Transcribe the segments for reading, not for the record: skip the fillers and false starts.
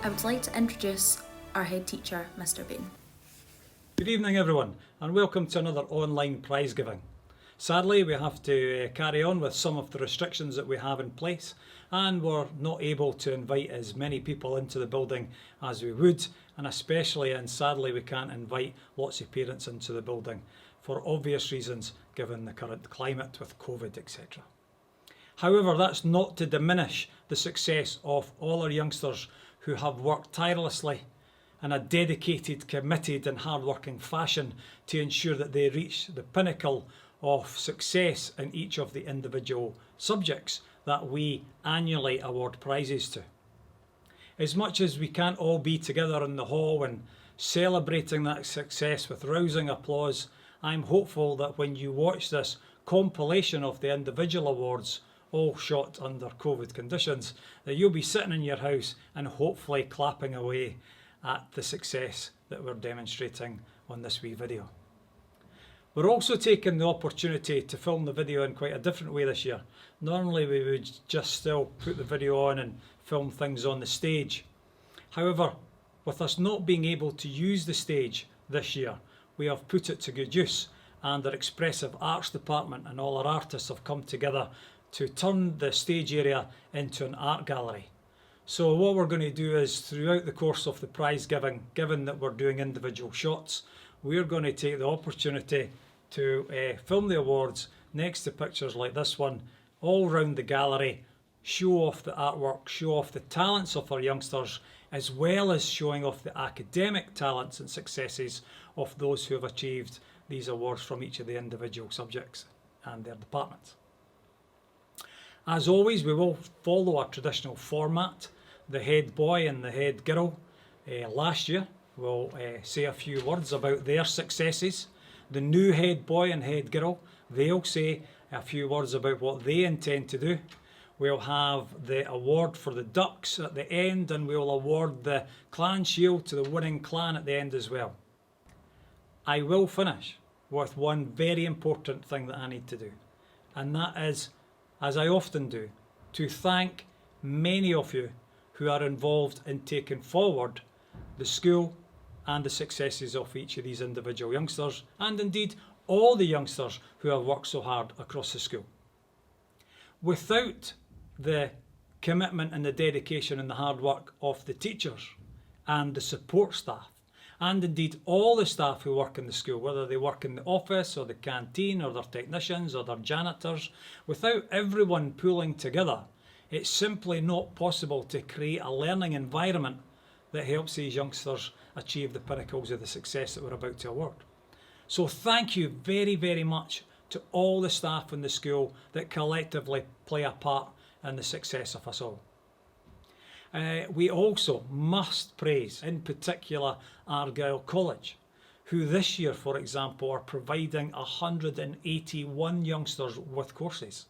I would like to introduce our head teacher, Mr. Bain. Good evening everyone, and welcome to another online prize giving. Sadly, we have to carry on with some of the restrictions that we have in place, and we're not able to invite as many people into the building as we would, and especially and sadly we can't invite lots of parents into the building for obvious reasons given the current climate with COVID, etc. However, that's not to diminish the success of all our youngsters who have worked tirelessly in a dedicated, committed and hard-working fashion to ensure that they reach the pinnacle of success in each of the individual subjects that we annually award prizes to. As much as we can't all be together in the hall and celebrating that success with rousing applause, I'm hopeful that when you watch this compilation of the individual awards, all shot under COVID conditions, that you'll be sitting in your house and hopefully clapping away at the success that we're demonstrating on this wee video. We're also taking the opportunity to film the video in quite a different way this year. Normally we would just still put the video on and film things on the stage. However, with us not being able to use the stage this year, we have put it to good use, and our Expressive Arts department and all our artists have come together to turn the stage area into an art gallery. So what we're going to do is, throughout the course of the prize giving, given that we're doing individual shots, we're going to take the opportunity to film the awards next to pictures like this one, all round the gallery, show off the artwork, show off the talents of our youngsters, as well as showing off the academic talents and successes of those who have achieved these awards from each of the individual subjects and their departments. As always, we will follow our traditional format. The head boy and the head girl last year will say a few words about their successes. The new head boy and head girl, they'll say a few words about what they intend to do. We'll have the award for the Dux at the end, and we'll award the clan shield to the winning clan at the end as well. I will finish with one very important thing that I need to do, and that is, as I often do, to thank many of you who are involved in taking forward the school and the successes of each of these individual youngsters, and indeed all the youngsters who have worked so hard across the school. Without the commitment and the dedication and the hard work of the teachers and the support staff, and indeed all the staff who work in the school, whether they work in the office or the canteen or their technicians or their janitors, without everyone pulling together, it's simply not possible to create a learning environment that helps these youngsters achieve the pinnacles of the success that we're about to award. So thank you very, very much to all the staff in the school that collectively play a part in the success of us all. We also must praise, in particular, Argyll College, who this year, for example, are providing 181 youngsters with courses.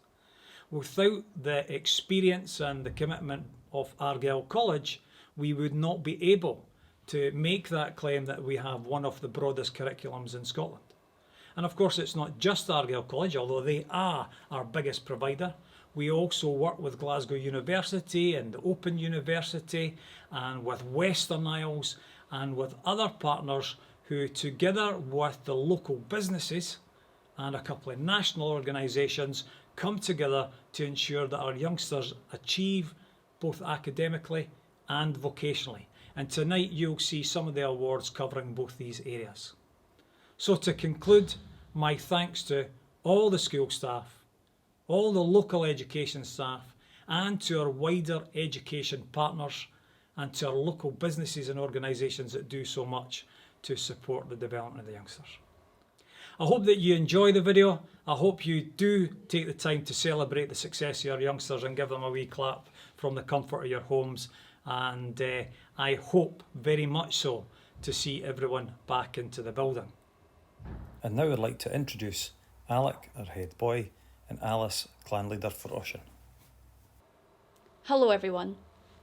Without the experience and the commitment of Argyll College, we would not be able to make that claim that we have one of the broadest curriculums in Scotland. And of course, it's not just Argyll College, although they are our biggest provider. We also work with Glasgow University and Open University and with Western Isles and with other partners who, together with the local businesses and a couple of national organisations, come together to ensure that our youngsters achieve both academically and vocationally. And tonight you'll see some of the awards covering both these areas. So to conclude, my thanks to all the school staff, all the local education staff, and to our wider education partners, and to our local businesses and organisations that do so much to support the development of the youngsters. I hope that you enjoy the video. I hope you do take the time to celebrate the success of your youngsters and give them a wee clap from the comfort of your homes. And I hope very much so to see everyone back into the building. And now I'd like to introduce Alec, our head boy, and Alice, clan leader for Ocean. Hello everyone.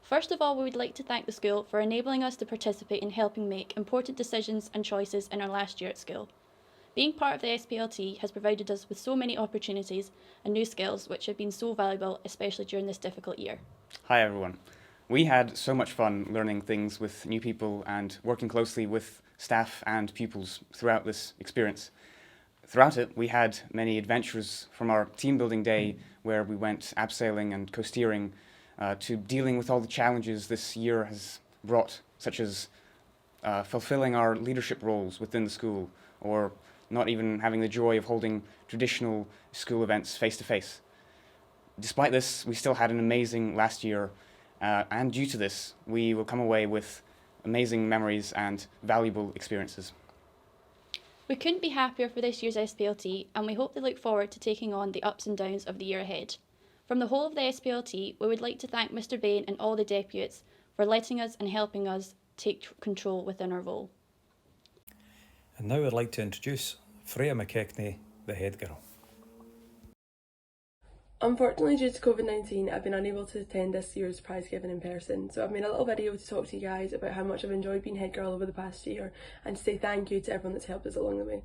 First of all, we would like to thank the school for enabling us to participate in helping make important decisions and choices in our last year at school. Being part of the SPLT has provided us with so many opportunities and new skills which have been so valuable, especially during this difficult year. Hi everyone. We had so much fun learning things with new people and working closely with staff and pupils throughout this experience. Throughout it, we had many adventures, from our team building day where we went abseiling and coasteering to dealing with all the challenges this year has brought, such as fulfilling our leadership roles within the school, or not even having the joy of holding traditional school events face to face. Despite this, we still had an amazing last year, and due to this, we will come away with amazing memories and valuable experiences. We couldn't be happier for this year's SPLT, and we hope they look forward to taking on the ups and downs of the year ahead. From the whole of the SPLT, we would like to thank Mr. Bain and all the deputies for letting us and helping us take control within our role. And now I'd like to introduce Freya McKechnie, the head girl. Unfortunately, due to COVID-19, I've been unable to attend this year's prize giving in person, so I've made a little video to talk to you guys about how much I've enjoyed being head girl over the past year and to say thank you to everyone that's helped us along the way.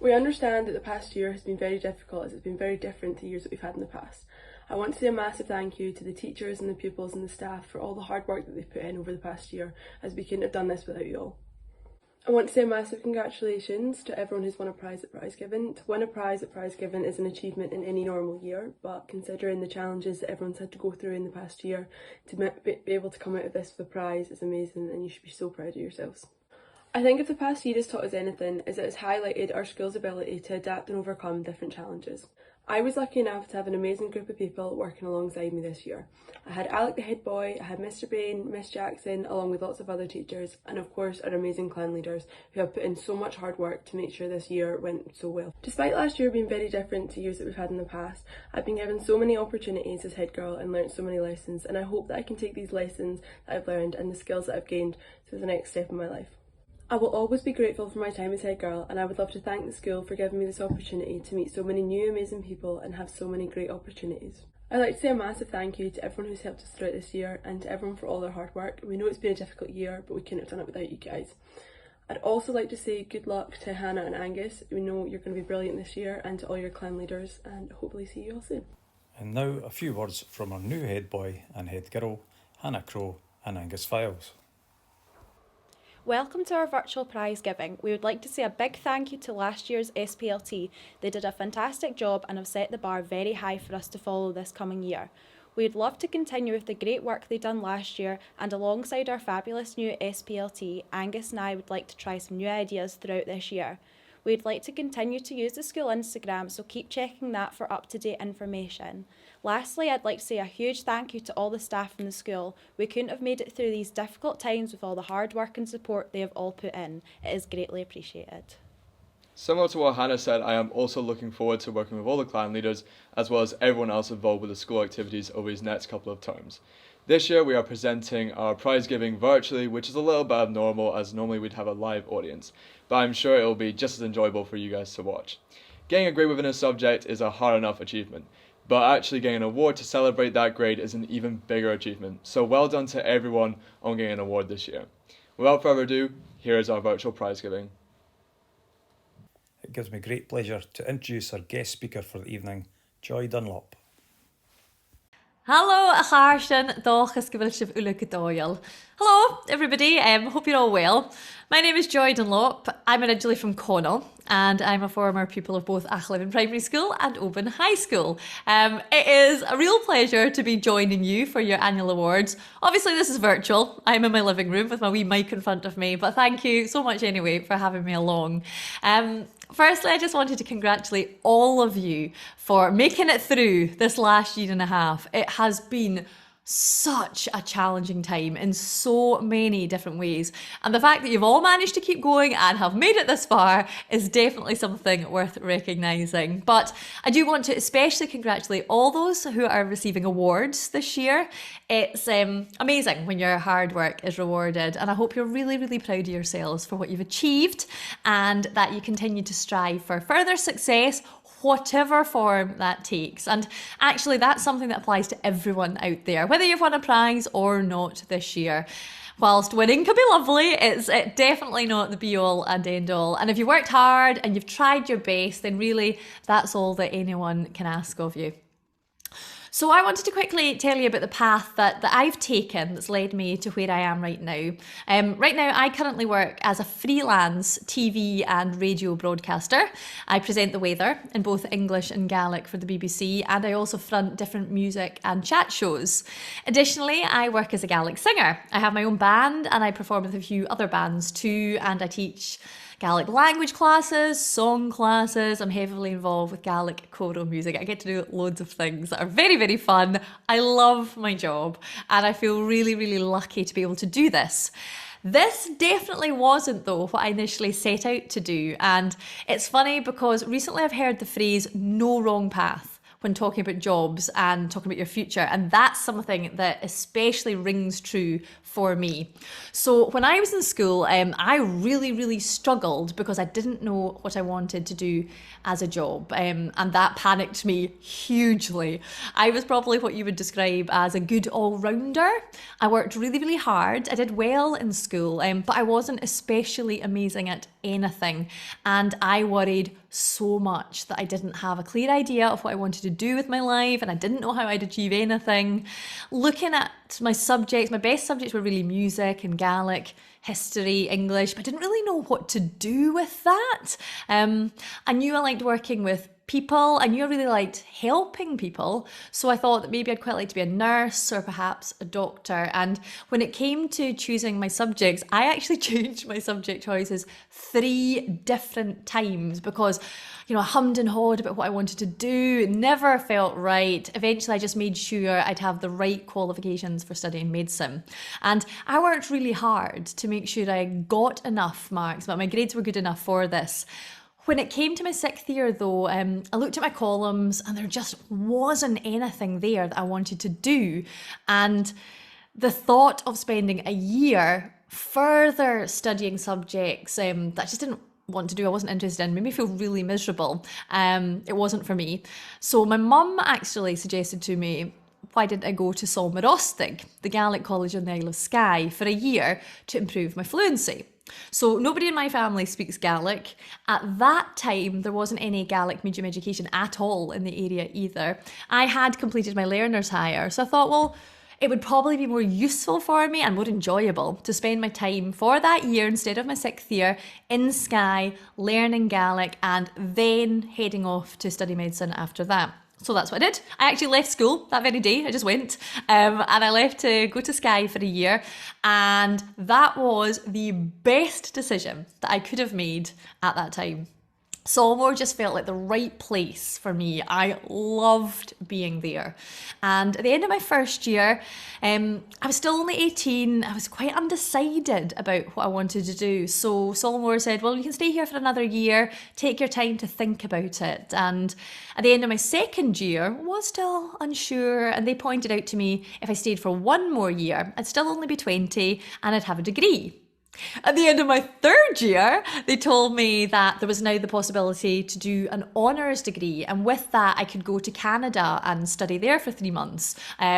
We understand that the past year has been very difficult, as it's been very different to years that we've had in the past. I want to say a massive thank you to the teachers and the pupils and the staff for all the hard work that they've put in over the past year, as we couldn't have done this without you all. I want to say a massive congratulations to everyone who's won a prize at prize giving. To win a prize at prize giving is an achievement in any normal year, but considering the challenges that everyone's had to go through in the past year, to be able to come out of this with a prize is amazing, and you should be so proud of yourselves. I think if the past year has taught us anything, is it has highlighted our school's ability to adapt and overcome different challenges. I was lucky enough to have an amazing group of people working alongside me this year. I had Alec the head boy, I had Mr. Bain, Miss Jackson, along with lots of other teachers, and of course our amazing clan leaders who have put in so much hard work to make sure this year went so well. Despite last year being very different to years that we've had in the past, I've been given so many opportunities as head girl and learnt so many lessons, and I hope that I can take these lessons that I've learned and the skills that I've gained to the next step in my life. I will always be grateful for my time as head girl, and I would love to thank the school for giving me this opportunity to meet so many new amazing people and have so many great opportunities. I'd like to say a massive thank you to everyone who's helped us throughout this year and to everyone for all their hard work. We know it's been a difficult year, but we couldn't have done it without you guys. I'd also like to say good luck to Hannah and Angus. We know you're going to be brilliant this year, and to all your clan leaders, and hopefully see you all soon. And now a few words from our new head boy and head girl, Hannah Crowe and Angus Files. Welcome to our virtual prize giving. We would like to say a big thank you to last year's SPLT. They did a fantastic job and have set the bar very high for us to follow this coming year. We'd love to continue with the great work they done last year, and alongside our fabulous new SPLT, Angus and I would like to try some new ideas throughout this year. We'd like to continue to use the school Instagram, so keep checking that for up-to-date information. Lastly, I'd like to say a huge thank you to all the staff in the school. We couldn't have made it through these difficult times with all the hard work and support they have all put in. It is greatly appreciated. Similar to what Hannah said, I am also looking forward to working with all the clan leaders as well as everyone else involved with the school activities over these next couple of terms. This year we are presenting our prize giving virtually, which is a little bit abnormal as normally we'd have a live audience, but I'm sure it will be just as enjoyable for you guys to watch. Getting a grade within a subject is a hard enough achievement, but actually getting an award to celebrate that grade is an even bigger achievement, so well done to everyone on getting an award this year. Without further ado, here is our virtual prize giving. It gives me great pleasure to introduce our guest speaker for the evening, Joy Dunlop. Hello, Acharshan, Dochas Gavilship Ulukadorial. Hello, everybody. Hope you're all well. My name is Joy Dunlop. I'm originally from Connell, and I'm a former pupil of both Achleven Primary School and Oban High School. It is a real pleasure to be joining you for your annual awards. Obviously, this is virtual. I'm in my living room with my wee mic in front of me, but thank you so much anyway for having me along. Firstly, I just wanted to congratulate all of you for making it through this last year and a half. It has been such a challenging time in so many different ways, and the fact that you've all managed to keep going and have made it this far is definitely something worth recognising. But I do want to especially congratulate all those who are receiving awards this year. It's amazing when your hard work is rewarded, and I hope you're really, really proud of yourselves for what you've achieved and that you continue to strive for further success, whatever form that takes. And actually that's something that applies to everyone out there, whether you've won a prize or not this year. Whilst winning can be lovely, it's definitely not the be all and end all. And if you worked hard and you've tried your best, then really that's all that anyone can ask of you. So I wanted to quickly tell you about the path that I've taken that's led me to where I am right now. Right now, I currently work as a freelance TV and radio broadcaster. I present the weather in both English and Gaelic for the BBC, and I also front different music and chat shows. Additionally, I work as a Gaelic singer. I have my own band and I perform with a few other bands too, and I teach Gaelic language classes, song classes. I'm heavily involved with Gaelic choral music. I get to do loads of things that are very, very fun. I love my job and I feel really, really lucky to be able to do this. This definitely wasn't, though, what I initially set out to do. And it's funny because recently I've heard the phrase no wrong path when talking about jobs and talking about your future. And that's something that especially rings true for me. So when I was in school, I really, really struggled because I didn't know what I wanted to do as a job. And that panicked me hugely. I was probably what you would describe as a good all-rounder. I worked really, really hard. I did well in school, but I wasn't especially amazing at anything. And I worried so much that I didn't have a clear idea of what I wanted to do with my life, and I didn't know how I'd achieve anything. Looking at my subjects, my best subjects were really music and Gaelic, history, English, but I didn't really know what to do with that. I knew I liked working with people. I knew I really liked helping people. So I thought that maybe I'd quite like to be a nurse or perhaps a doctor. And when it came to choosing my subjects, I actually changed my subject choices 3 different times because, I hummed and hawed about what I wanted to do. It never felt right. Eventually, I just made sure I'd have the right qualifications for studying medicine. And I worked really hard to make sure I got enough marks, but my grades were good enough for this. When it came to my 6th year though, I looked at my columns and there just wasn't anything there that I wanted to do. And the thought of spending a year further studying subjects that I just didn't want to do, I wasn't interested in, made me feel really miserable. It wasn't for me. So my mum actually suggested to me, why didn't I go to Solmarostig, the Gaelic college on the Isle of Skye, for a year to improve my fluency? So nobody in my family speaks Gaelic. At that time, there wasn't any Gaelic medium education at all in the area either. I had completed my learner's hire, so I thought, well, it would probably be more useful for me and more enjoyable to spend my time for that year instead of my 6th year in Skye, learning Gaelic and then heading off to study medicine after that. So that's what I did. I actually left school that very day. I just went and I left to go to Skye for a year, and that was the best decision that I could have made at that time. Solmore just felt like the right place for me. I loved being there. And at the end of my first year, I was still only 18. I was quite undecided about what I wanted to do. So Solmore said, well, you can stay here for another year, take your time to think about it. And at the end of my 2nd year, I was still unsure. And they pointed out to me, if I stayed for 1 more year, I'd still only be 20 and I'd have a degree. At the end of my 3rd year, they told me that there was now the possibility to do an honours degree, and with that I could go to Canada and study there for 3 months,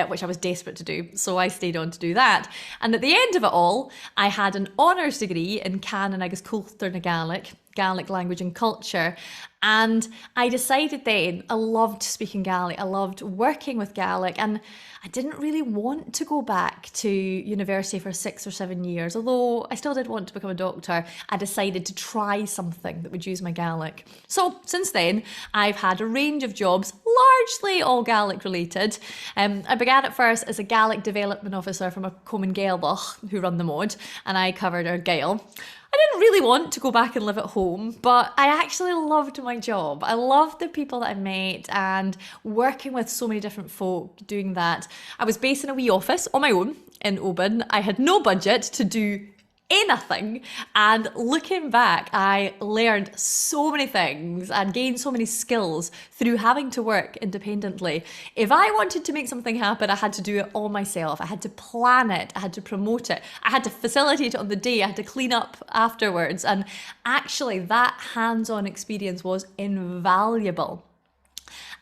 which I was desperate to do, so I stayed on to do that. And at the end of it all, I had an honours degree in Canon agus Culture na Gaelic language and culture. And I decided then I loved speaking Gaelic, I loved working with Gaelic, and I didn't really want to go back to university for 6 or 7 years, although I still did want to become a doctor. I decided to try something that would use my Gaelic. So since then, I've had a range of jobs, largely all Gaelic related. I began at first as a Gaelic development officer from a Common Gaelbach who run the mod, and I covered our Gael. I didn't really want to go back and live at home, but I actually loved my job. I loved the people that I met and working with so many different folk doing that. I was based in a wee office on my own in Oban. I had no budget to do anything, and looking back, I learned so many things and gained so many skills through having to work independently. If I wanted to make something happen, I had to do it all myself. I had to plan it, I had to promote it, I had to facilitate it on the day, I had to clean up afterwards, and actually that hands-on experience was invaluable.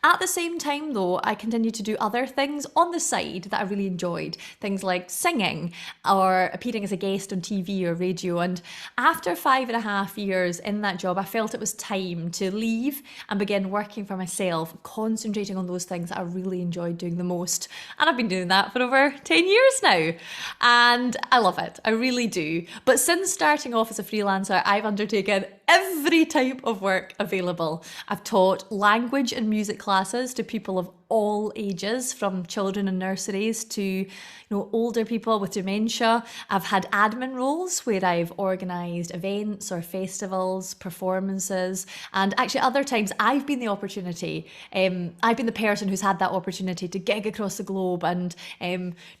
At the same time though, I continued to do other things on the side that I really enjoyed. Things like singing or appearing as a guest on TV or radio. And after 5.5 years in that job, I felt it was time to leave and begin working for myself, concentrating on those things that I really enjoyed doing the most. And I've been doing that for over 10 years now. And I love it. I really do. But since starting off as a freelancer, I've undertaken every type of work available. I've taught language and music classes to people of all ages, from children in nurseries to older people with dementia. I've had admin roles where I've organised events or festivals, performances, and actually other times I've been the person who's had that opportunity to gig across the globe and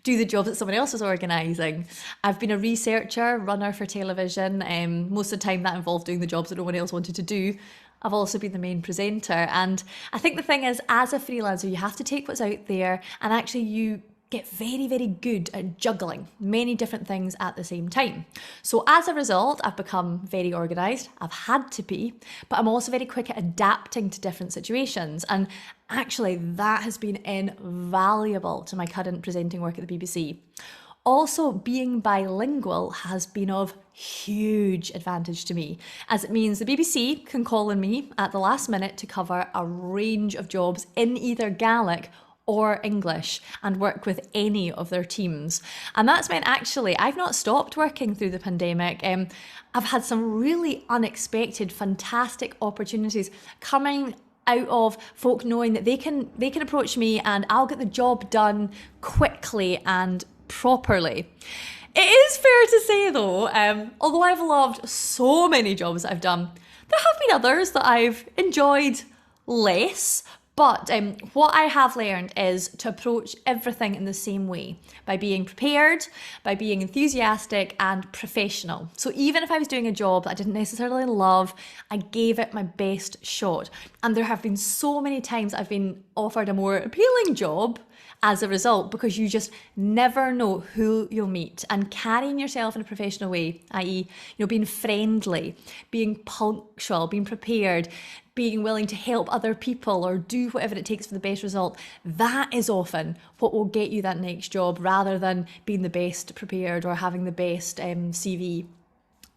do the job that someone else was organising. I've been a researcher, runner for television. Most of the time that involved doing the jobs that no one else wanted to do. I've also been the main presenter, and I think the thing is, as a freelancer, you have to take what's out there, and actually you get very, very good at juggling many different things at the same time. So as a result, I've become very organised. I've had to be, but I'm also very quick at adapting to different situations, and actually that has been invaluable to my current presenting work at the BBC. Also, being bilingual has been of huge advantage to me, as it means the BBC can call on me at the last minute to cover a range of jobs in either Gaelic or English and work with any of their teams. And that's meant actually I've not stopped working through the pandemic. I've had some really unexpected, fantastic opportunities coming out of folk knowing that they can approach me and I'll get the job done quickly and properly. It is fair to say though, although I've loved so many jobs that I've done, there have been others that I've enjoyed less. But what I have learned is to approach everything in the same way, by being prepared, by being enthusiastic and professional. So even if I was doing a job that I didn't necessarily love, I gave it my best shot. And there have been so many times I've been offered a more appealing job as a result, because you just never know who you'll meet. And carrying yourself in a professional way, i.e., being friendly, being punctual, being prepared, being willing to help other people or do whatever it takes for the best result, that is often what will get you that next job, rather than being the best prepared or having the best CV.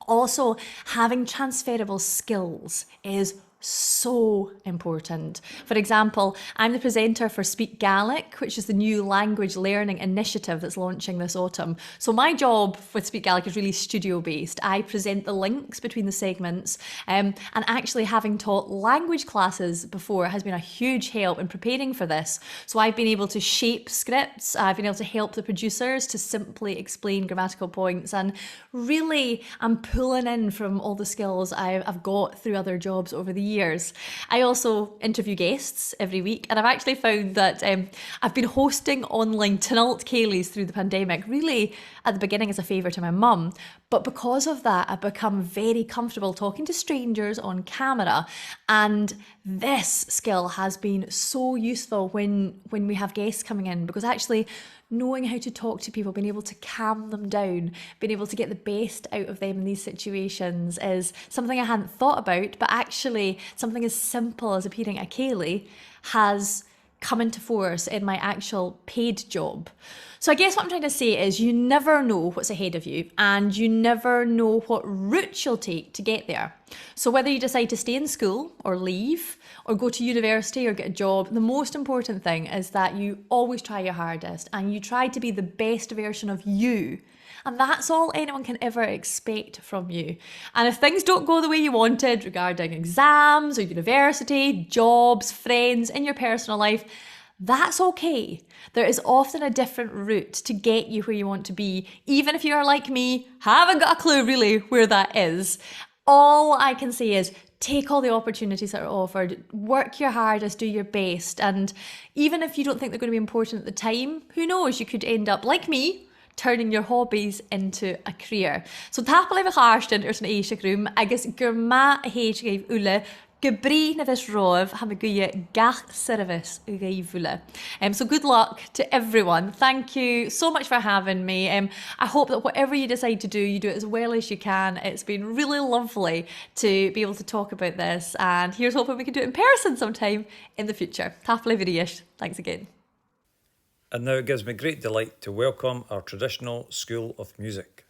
Also, having transferable skills is so important. For example, I'm the presenter for Speak Gaelic, which is the new language learning initiative that's launching this autumn. So my job with Speak Gaelic is really studio based. I present the links between the segments, and actually having taught language classes before has been a huge help in preparing for this. So I've been able to shape scripts, I've been able to help the producers to simply explain grammatical points, and really I'm pulling in from all the skills I've got through other jobs over the years. I also interview guests every week, and I've actually found that I've been hosting online Tonalt Céilís through the pandemic, really at the beginning as a favour to my mum, but because of that I've become very comfortable talking to strangers on camera, and this skill has been so useful when we have guests coming in, because actually knowing how to talk to people, being able to calm them down, being able to get the best out of them in these situations is something I hadn't thought about, but actually something as simple as appearing at Céilí has come into force in my actual paid job. So I guess what I'm trying to say is you never know what's ahead of you, and you never know what route you'll take to get there. So whether you decide to stay in school or leave or go to university or get a job, the most important thing is that you always try your hardest and you try to be the best version of you. And that's all anyone can ever expect from you. And if things don't go the way you wanted regarding exams or university, jobs, friends, in your personal life, that's okay. There is often a different route to get you where you want to be, even if you are like me, haven't got a clue really where that is. All I can say is take all the opportunities that are offered, work your hardest, do your best, and even if you don't think they're going to be important at the time, who knows, you could end up, like me, turning your hobbies into a career. So tapal efo charsten ers an eisiau grúm, agus gyrma a héis gaif ule Gybri na fes rof ham guye gach service ugaivula. So good luck to everyone. Thank you so much for having me. I hope that whatever you decide to do, you do it as well as you can. It's been really lovely to be able to talk about this, and here's hoping we can do it in person sometime in the future. Tafle Virish. Thanks again. And now it gives me great delight to welcome our traditional School of Music.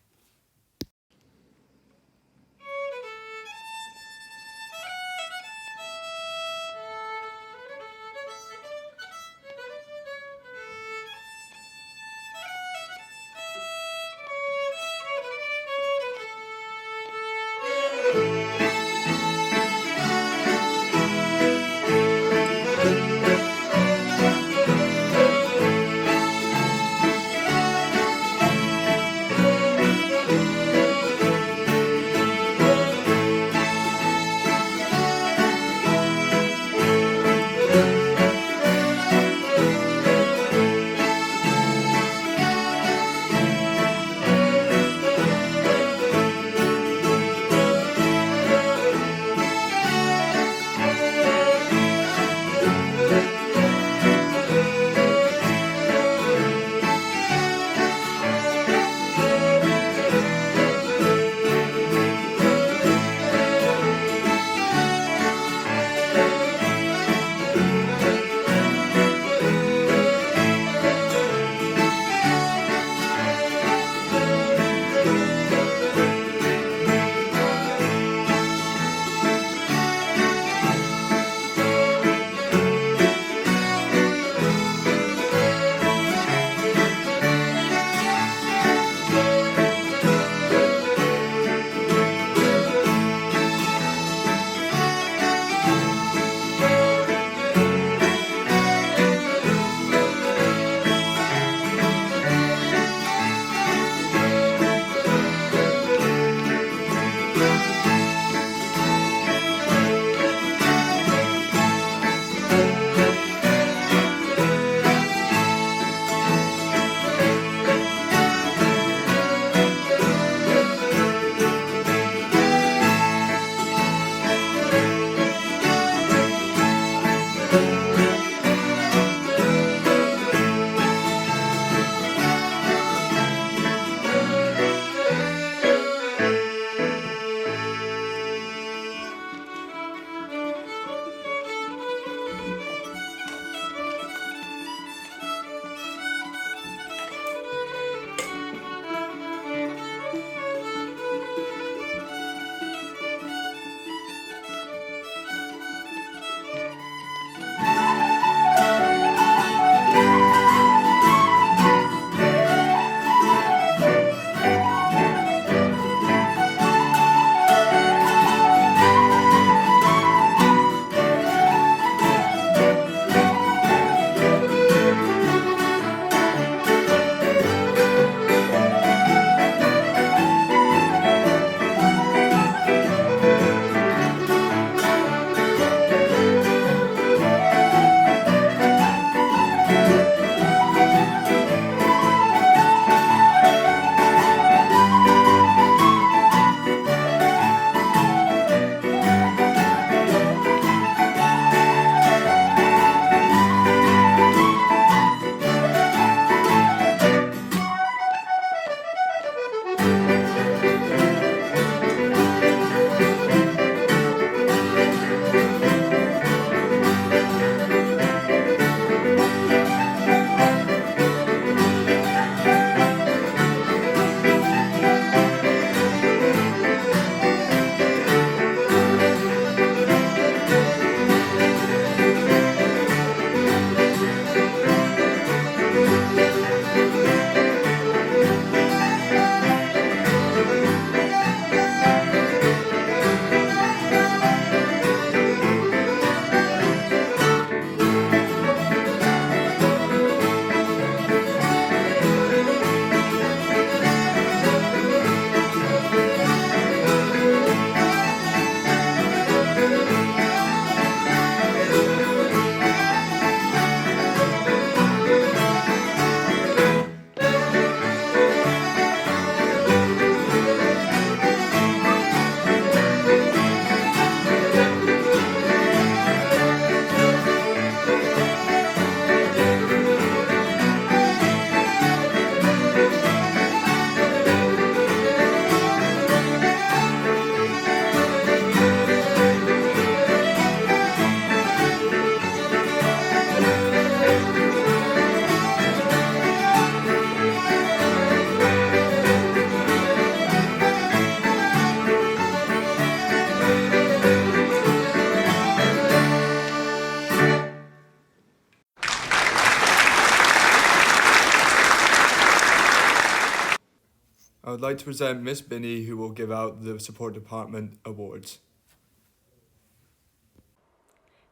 would like to present Miss Binney, who will give out the Support Department Awards.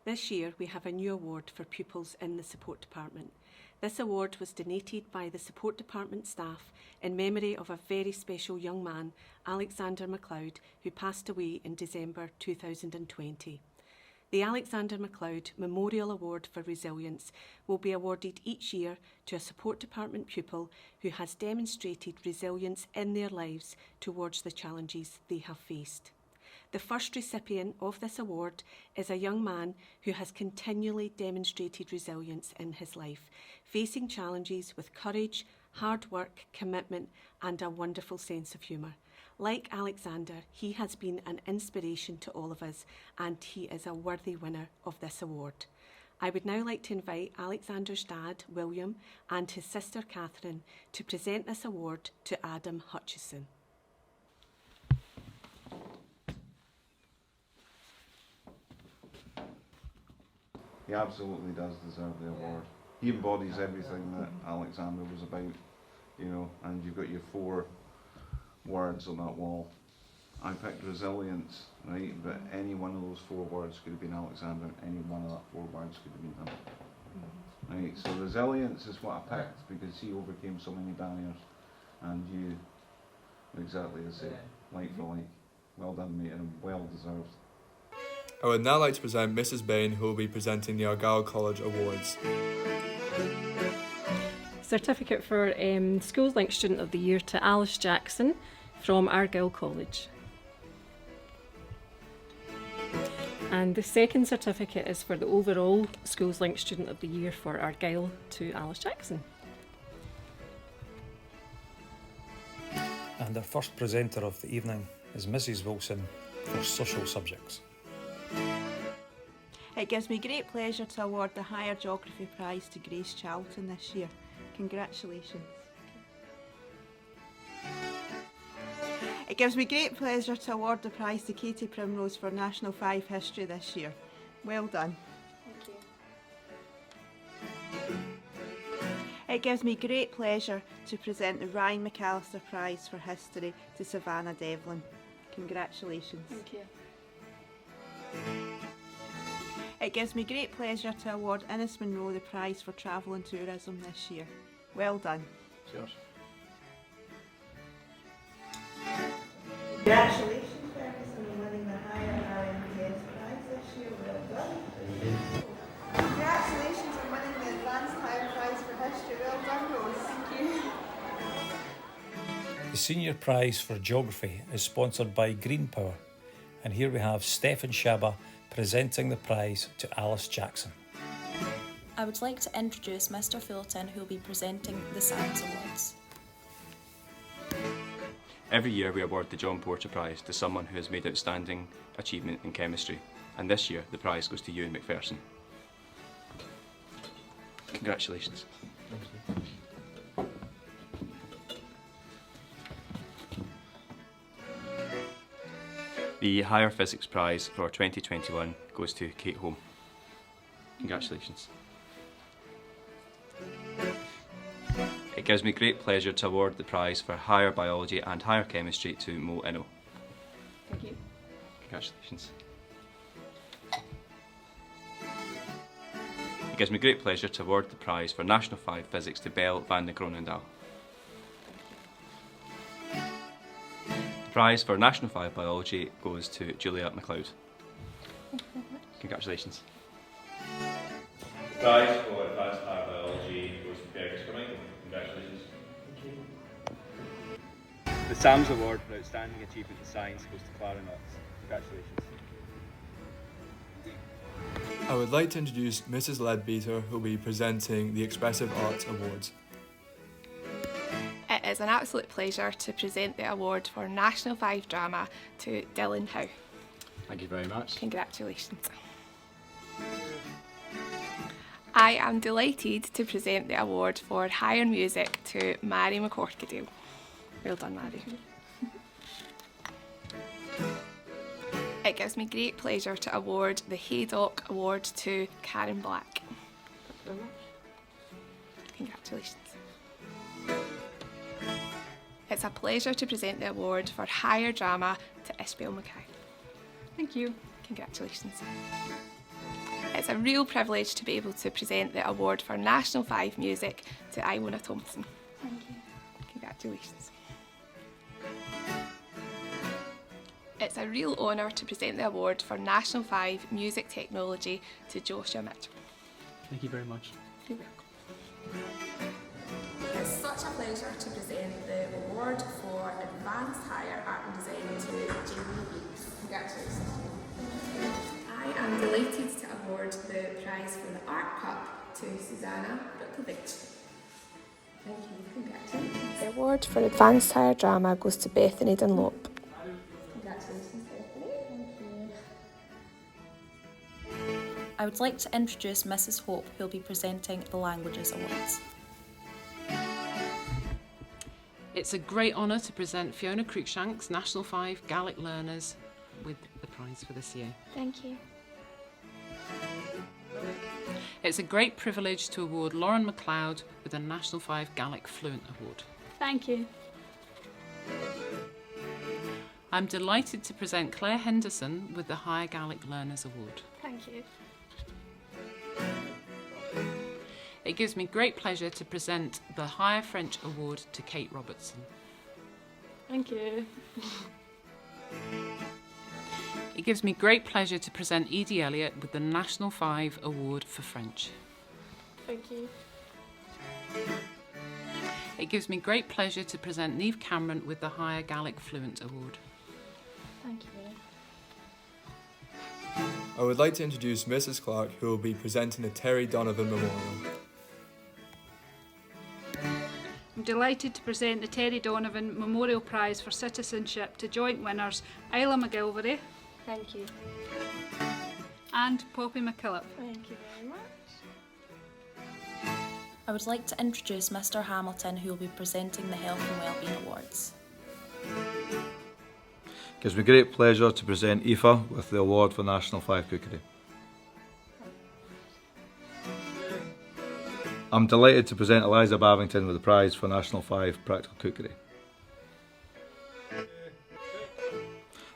This year we have a new award for pupils in the Support Department. This award was donated by the Support Department staff in memory of a very special young man, Alexander MacLeod, who passed away in December 2020. The Alexander MacLeod Memorial Award for Resilience will be awarded each year to a Support Department pupil who has demonstrated resilience in their lives towards the challenges they have faced. The first recipient of this award is a young man who has continually demonstrated resilience in his life, facing challenges with courage, hard work, commitment and a wonderful sense of humour. Like Alexander, he has been an inspiration to all of us and he is a worthy winner of this award. I would now like to invite Alexander's dad, William, and his sister, Catherine, to present this award to Adam Hutchison. He absolutely does deserve the award. He embodies everything that Alexander was about, you know, and you've got your 4 words on that wall. I picked resilience, right, but any one of those 4 words could have been Alexander, any one of that 4 words could have been him. Right, so resilience is what I picked because he overcame so many barriers, and you are exactly the same, like for like. Well done, mate, and well deserved. I would now like to present Mrs. Bain, who will be presenting the Argyll College Awards. Certificate for Schools Link Student of the Year to Alice Jackson from Argyll College. And the second certificate is for the overall Schools Link Student of the Year for Argyll to Alice Jackson. And our first presenter of the evening is Mrs. Wilson for Social Subjects. It gives me great pleasure to award the Higher Geography Prize to Grace Charlton this year. Congratulations. It gives me great pleasure to award the prize to Katie Primrose for National 5 History this year. Well done. Thank you. It gives me great pleasure to present the Ryan McAllister Prize for History to Savannah Devlin. Congratulations. Thank you. It gives me great pleasure to award Innes Munro the Prize for Travel and Tourism this year. Well done. Cheers. Congratulations, Ferguson, on winning the Higher RMPS Prize this year. Well done. Congratulations on winning the Advanced Higher Prize for History. Well done, Rose. Thank you. The Senior Prize for Geography is sponsored by Green Power, and here we have Stefan Shaba presenting the prize to Alice Jackson. I would like to introduce Mr. Fulton, who will be presenting the Science Awards. Every year we award the John Porter Prize to someone who has made outstanding achievement in chemistry, and this year the prize goes to Ewan McPherson. Congratulations. The Higher Physics Prize for 2021 goes to Kate Home. Congratulations. It gives me great pleasure to award the prize for Higher Biology and Higher Chemistry to Mo Inno. Thank you. Congratulations. It gives me great pleasure to award the prize for National 5 Physics to Belle van de Kronendahl. The prize for National 5 Biology goes to Julia MacLeod. Congratulations. The prize for Advanced Higher Biology goes to Fergus Carmichael. Congratulations. The SAMS Award for Outstanding Achievement in Science goes to Clara Knox. Congratulations. I would like to introduce Mrs. Leadbeater, who will be presenting the Expressive Arts Awards. It is an absolute pleasure to present the award for National 5 Drama to Dylan Howe. Thank you very much. Congratulations. I am delighted to present the award for Higher Music to Mary McCorkadale. Well done, Mary. It gives me great pleasure to award the Haydock Award to Karen Black. Thank you very much. Congratulations. It's a pleasure to present the award for Higher Drama to Ishbel Mackay. Thank you. Congratulations. It's a real privilege to be able to present the award for National 5 Music to Iwona Thompson. Thank you. Congratulations. It's a real honour to present the award for National 5 Music Technology to Joshua Mitchell. Thank you very much. You're welcome. It's such a pleasure to present the award for Advanced Higher Art and Design to Jamie Weeks. Congratulations. I am delighted to award the prize for the Art Cup to Susanna Bukovic. Thank you. Congratulations. The award for Advanced Higher Drama goes to Bethany Dunlop. Congratulations, Bethany. Thank you. I would like to introduce Mrs. Hope, who will be presenting the Languages Awards. It's a great honour to present Fiona Cruikshank's National 5 Gaelic learners with the prize for this year. Thank you. It's a great privilege to award Lauren MacLeod with the National 5 Gaelic Fluent Award. Thank you. I'm delighted to present Claire Henderson with the Higher Gaelic Learners Award. Thank you. It gives me great pleasure to present the Higher French Award to Kate Robertson. Thank you. It gives me great pleasure to present Edie Elliott with the National 5 Award for French. Thank you. It gives me great pleasure to present Niamh Cameron with the Higher Gaelic Fluent Award. Thank you. I would like to introduce Mrs. Clark, who will be presenting the Terry Donovan Memorial. I'm delighted to present the Terry Donovan Memorial Prize for Citizenship to joint winners Isla McGilvery. Thank you. And Poppy McKillop. Thank you very much. I would like to introduce Mr. Hamilton, who will be presenting the Health and Wellbeing Awards. Gives me great pleasure to present Aoife with the award for National 5 Cookery. I'm delighted to present Eliza Bavington with the prize for National 5 Practical Cookery.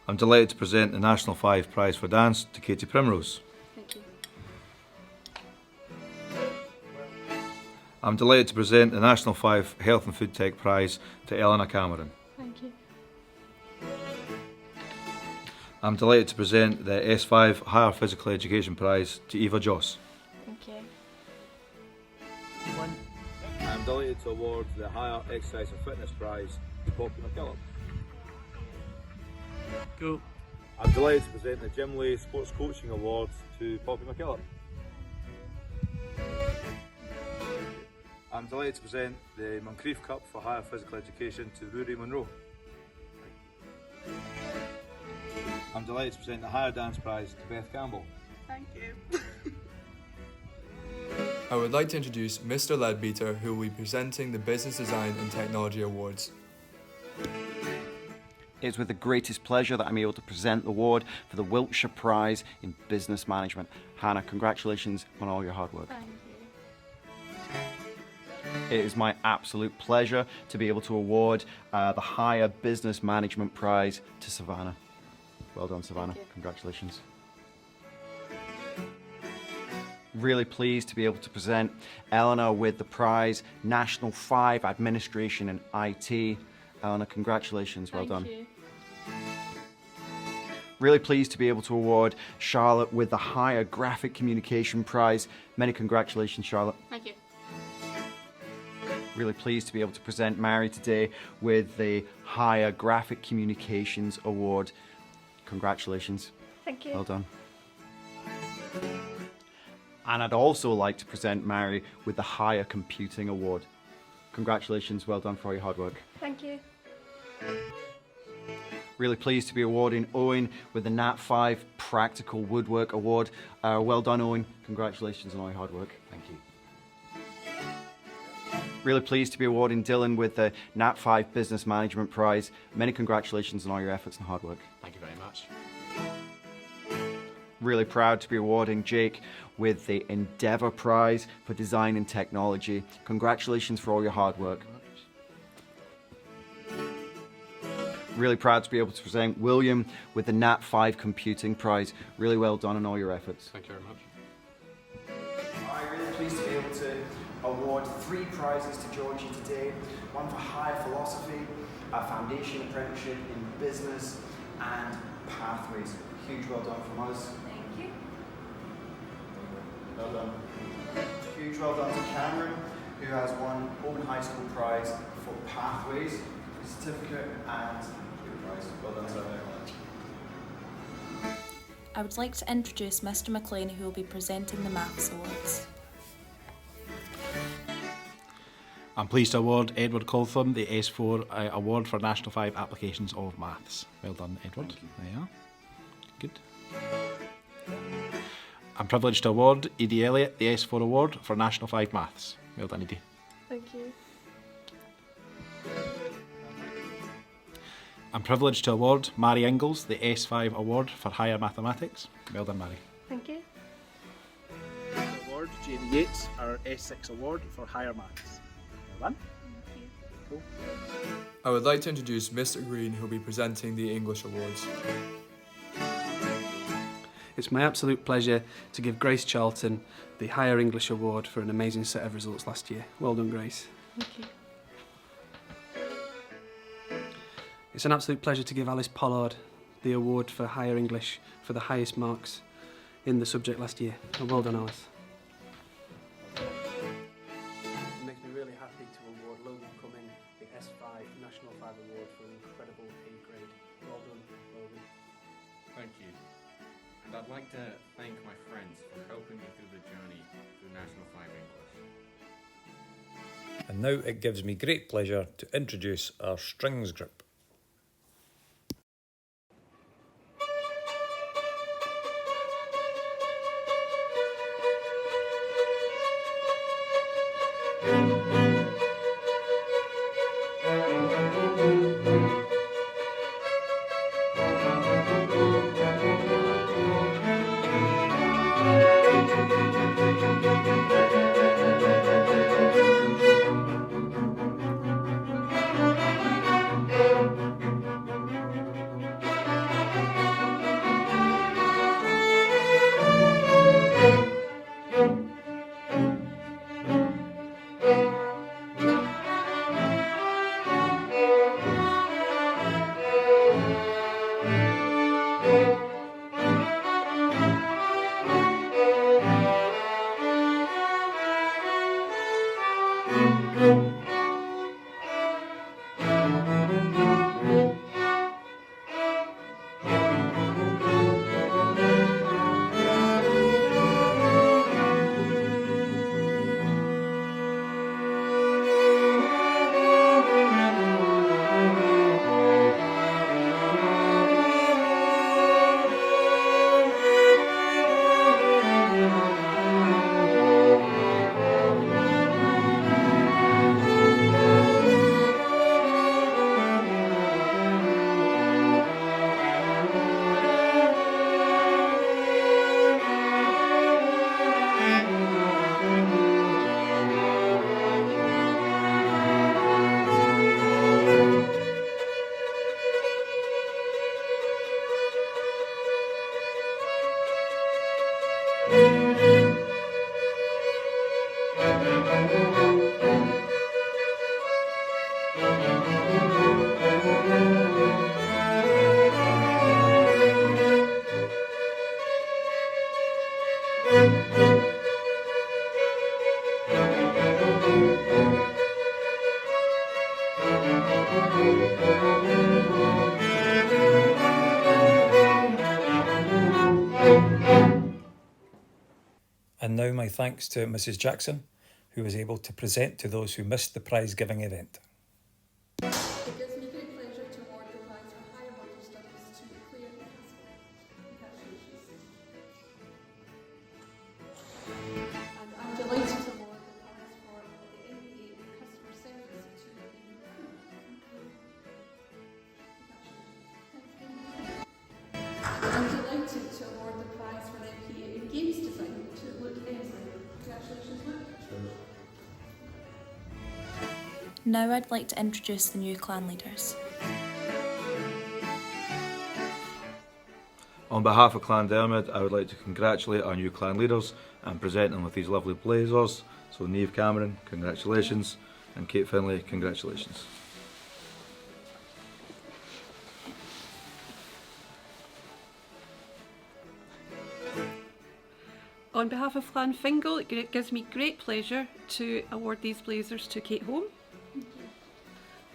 I'm delighted to present the National 5 prize for dance to Katie Primrose. Thank you. I'm delighted to present the National 5 Health and Food Tech prize to Eleanor Cameron. Thank you. I'm delighted to present the S5 Higher Physical Education prize to Eva Joss. Thank you. I'm delighted to award the Higher Exercise and Fitness prize to Poppy McKillop. Cool. I'm delighted to present the Jim Lay Sports Coaching Award to Poppy McKillop. I'm delighted to present the Moncrief Cup for Higher Physical Education to Rory Monroe. I'm delighted to present the Higher Dance Prize to Beth Campbell. Thank you. I would like to introduce Mr. Leadbeater, who will be presenting the Business Design and Technology Awards. It's with the greatest pleasure that I'm able to present the award for the Wiltshire Prize in Business Management. Hannah, congratulations on all your hard work. Thank It is my absolute pleasure to be able to award the Higher Business Management Prize to Savannah. Well done, Savannah. Congratulations. Really pleased to be able to present Eleanor with the prize National 5 Administration and IT. Eleanor, congratulations. Well done. you. Really pleased to be able to award Charlotte with the Higher Graphic Communication Prize. Many congratulations, Charlotte. Thank you. Really pleased to be able to present Mary today with the Higher Graphic Communications Award. Congratulations. Thank you. Well done. And I'd also like to present Mary with the Higher Computing Award. Congratulations, well done for all your hard work. Thank you. Really pleased to be awarding Owen with the Nat 5 Practical Woodwork Award. Well done, Owen. Congratulations on all your hard work. Thank you. Really pleased to be awarding Dylan with the Nat 5 Business Management Prize. Many congratulations on all your efforts and hard work. Thank you very much. Really proud to be awarding Jake with the Endeavour Prize for Design and Technology. Congratulations for all your hard work. really proud to be able to present William with the Nat 5 Computing Prize. Really well done on all your efforts. Thank you very much. I'm really pleased to be able to award 3 prizes to Georgie today. One for Higher Philosophy, a Foundation Apprenticeship in Business, and Pathways. Huge well done from us. Thank you. Well done. Huge well done to Cameron, who has won Open High School Prize for Pathways, a certificate and your prize. Well done to everyone. I would like to introduce Mr. McLean, who will be presenting the Maths Awards. I'm pleased to award Edward Coltham the S4 Award for National 5 Applications of Maths. Well done, Edward. There you are. Good. I'm privileged to award Edie Elliott the S4 Award for National 5 Maths. Well done, Edie. Thank you. I'm privileged to award Mary Ingalls the S5 Award for Higher Mathematics. Well done, Mary. Thank you. Award Jamie Yates our S6 Award for Higher Maths. Well done. Cool. I would like to introduce Mr. Green, who will be presenting the English Awards. It's my absolute pleasure to give Grace Charlton the Higher English Award for an amazing set of results last year. Well done, Grace. Thank you. It's an absolute pleasure to give Alice Pollard the award for Higher English for the highest marks in the subject last year. And well done, Alice. It makes me really happy to award Logan Cumming the S5 National 5 Award for an incredible A grade. Well done, Logan. Thank you. And I'd like to thank my friends for helping me through the journey through National 5 English. And now it gives me great pleasure to introduce our strings group. And now my thanks to Mrs. Jackson, who was able to present to those who missed the prize giving event. It gives me great pleasure to award the prize for higher model studies to Freya. Congratulations. And I'm delighted to award the prize for the MBA in Customer Service to I'm delighted to award the prize for the MBA in Games Design to Luke Ensley. Congratulations, Luke. Now I'd like to introduce the new clan leaders. On behalf of Clan Dermot, I would like to congratulate our new clan leaders and present them with these lovely blazers. So Niamh Cameron, congratulations, and Kate Finlay, congratulations. On behalf of Clan Fingal, it gives me great pleasure to award these blazers to Kate Home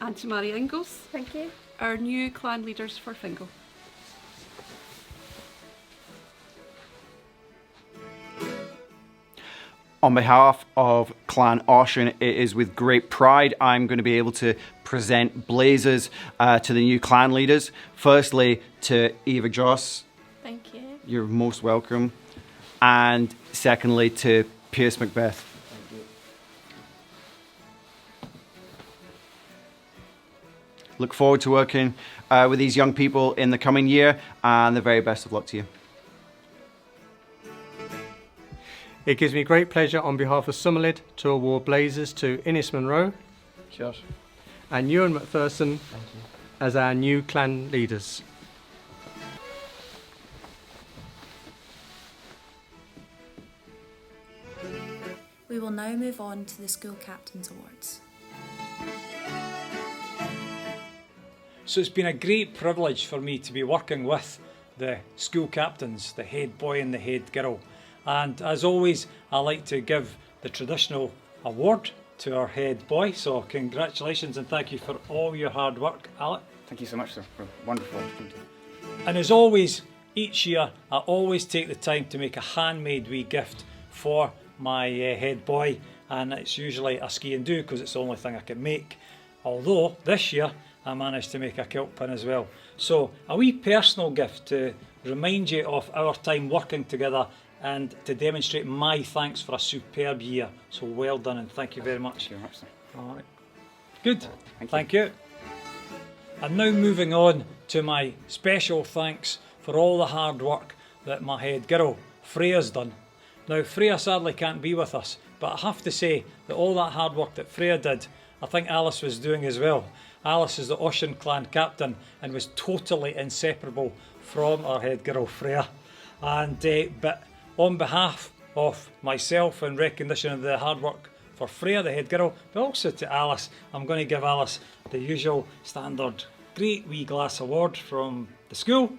and to Mary Ingalls. Thank you. Our new clan leaders for Fingal. On behalf of Clan Ocean, it is with great pride I'm going to be able to present blazers to the new clan leaders. Firstly, to Eva Joss. Thank you. You're most welcome. And secondly, to Pierce Macbeth. Look forward to working with these young people in the coming year, and the very best of luck to you. It gives me great pleasure on behalf of Somerled to award blazers to Innes Monroe and Ewan McPherson as our new clan leaders. We will now move on to the School Captains Awards. So it's been a great privilege for me to be working with the school captains, the head boy and the head girl. And as always, I like to give the traditional award to our head boy. So congratulations and thank you for all your hard work, Alec. Thank you so much, sir, for a wonderful opportunity. And as always, each year, I always take the time to make a handmade wee gift for my head boy. And it's usually a ski and do because it's the only thing I can make. Although this year, I managed to make a kilt pin as well. So a wee personal gift to remind you of our time working together and to demonstrate my thanks for a superb year. So well done and thank you very much. Thank you very much, sir. All right. Good. Thank you. And now moving on to my special thanks for all the hard work that my head girl, Freya's done. Now Freya sadly can't be with us, but I have to say that all that hard work that Freya did, I think Alice was doing as well. Alice is the Ocean clan captain and was totally inseparable from our head girl Freya. And but on behalf of myself in recognition of the hard work for Freya, the head girl, but also to Alice, I'm going to give Alice the usual standard great wee glass award from the school.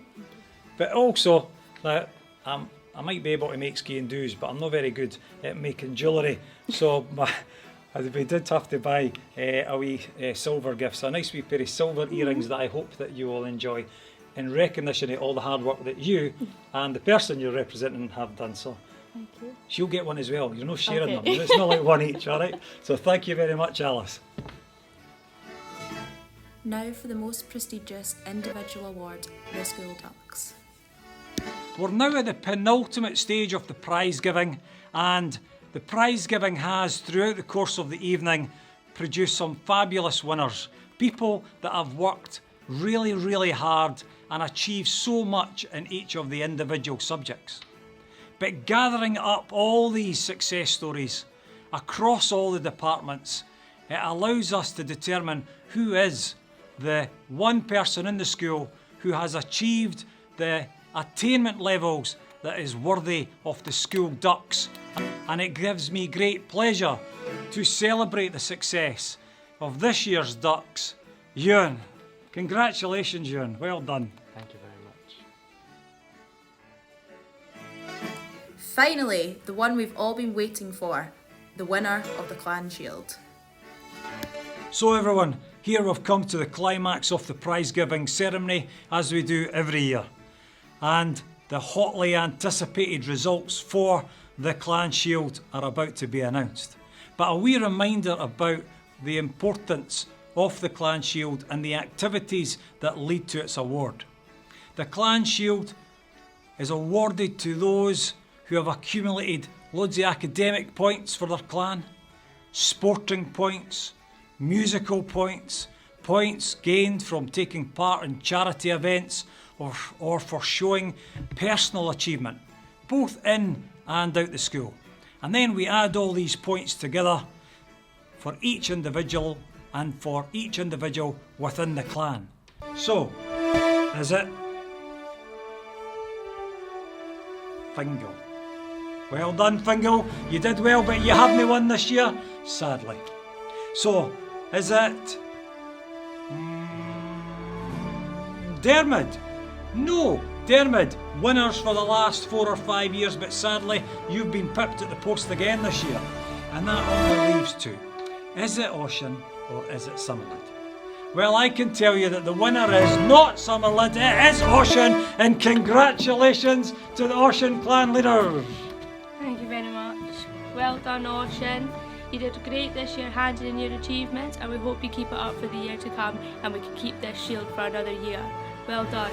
But also that I might be able to make ski and do's, but I'm not very good at making jewellery. So we did have to buy a wee silver gift, so a nice wee pair of silver earrings that I hope that you will enjoy in recognition of all the hard work that you and the person you're representing have done. So thank you. She'll get one as well. You're not sharing Okay. them. It's not like one each, all right? So thank you very much, Alice. Now for the most prestigious individual award, the School Dux. We're now at the penultimate stage of the prize giving, and the prize giving has, throughout the course of the evening, produced some fabulous winners. People that have worked really, really hard and achieved so much in each of the individual subjects. But gathering up all these success stories across all the departments, it allows us to determine who is the one person in the school who has achieved the attainment levels that is worthy of the school Dux. And it gives me great pleasure to celebrate the success of this year's Dux, Ewan. Congratulations, Ewan. Well done. Thank you very much. Finally, the one we've all been waiting for, the winner of the Clan Shield. So everyone, here we've come to the climax of the prize giving ceremony as we do every year. And the hotly anticipated results for the Clan Shield are about to be announced. But a wee reminder about the importance of the Clan Shield and the activities that lead to its award. The Clan Shield is awarded to those who have accumulated loads of academic points for their clan, sporting points, musical points, points gained from taking part in charity events or for showing personal achievement, both in and out the school. And then we add all these points together for each individual and for each individual within the clan. So, is it Fingal. Well done, Fingal. You did well, but you haven't won this year, sadly. So, is it Dermot? No, Dermot, winners for the last 4 or 5 years, but sadly you've been pipped at the post again this year. And that only leaves 2. Is it Ocean or is it Summerlid? Well, I can tell you that the winner is not Summerlid, it is Ocean, and congratulations to the Ocean clan leader. Thank you very much. Well done, Ocean. You did great this year handing in your achievements, and we hope you keep it up for the year to come and we can keep this shield for another year. Well done.